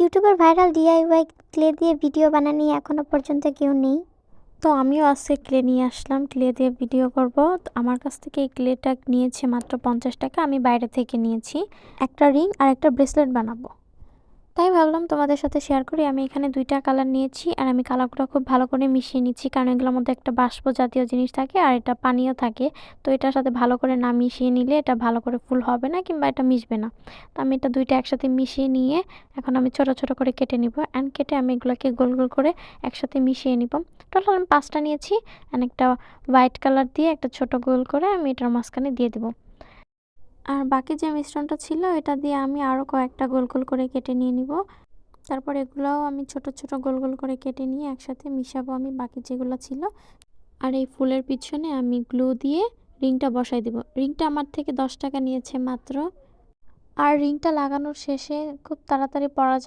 ইউটিউবের viral DIY clay দিয়ে video বানানি এখনো পর্যন্ত কেউ নেই। তো আমিও আজকে ক্লে নিয়ে আসলাম, ক্লে দিয়ে ভিডিও করব। তো আমার কাছ থেকে এই ক্লেটা নিয়েছে মাত্র 50 টাকা, আমি বাইরে থেকে নিয়েছি। একটা রিং আর একটা ব্রেসলেট বানাবো, তাই ভাবলাম তোমাদের সাথে শেয়ার করি। আমি এখানে 2টা কালার নিয়েছি আর আমি কালারগুলো খুব ভালো করে মিশিয়ে নিচ্ছি, কারণ এগুলোর মধ্যে একটা বাষ্প জাতীয় জিনিস থাকে আর এটা পানিও থাকে। তো এটার সাথে ভালো করে না মিশিয়ে নিলে এটা ভালো করে ফুল হবে না কিংবা এটা মিশবে না। তো আমি এটা 2টা একসাথে মিশিয়ে নিয়ে এখন আমি ছোট ছোট করে কেটে নিব, অ্যান্ড কেটে আমি এগুলোকে গোল গোল করে একসাথে মিশিয়ে নিব। টোটাল আমি 5টা নিয়েছি, অ্যান্ড একটা হোয়াইট কালার দিয়ে একটা ছোট গোল করে আমি এটার মাঝখানে দিয়ে দেবো। আর বাকি যে মিশ্রণটা ছিল এটা দিয়ে আমি আরও কয়েকটা গোল গোল করে কেটে নিয়ে নিব। তারপর এগুলোও আমি ছোট ছোট গোল গোল করে কেটে নিয়ে একসাথে মিশাবো আমি বাকি যেগুলো ছিল। আর এই ফুলের পিছনে আমি গ্লু দিয়ে রিংটা বসাই দেব। রিংটা আমার থেকে 10 টাকা নিয়েছে মাত্র। আর রিংটা লাগানোর শেষে খুব তাড়াতাড়ি পরা যাবে।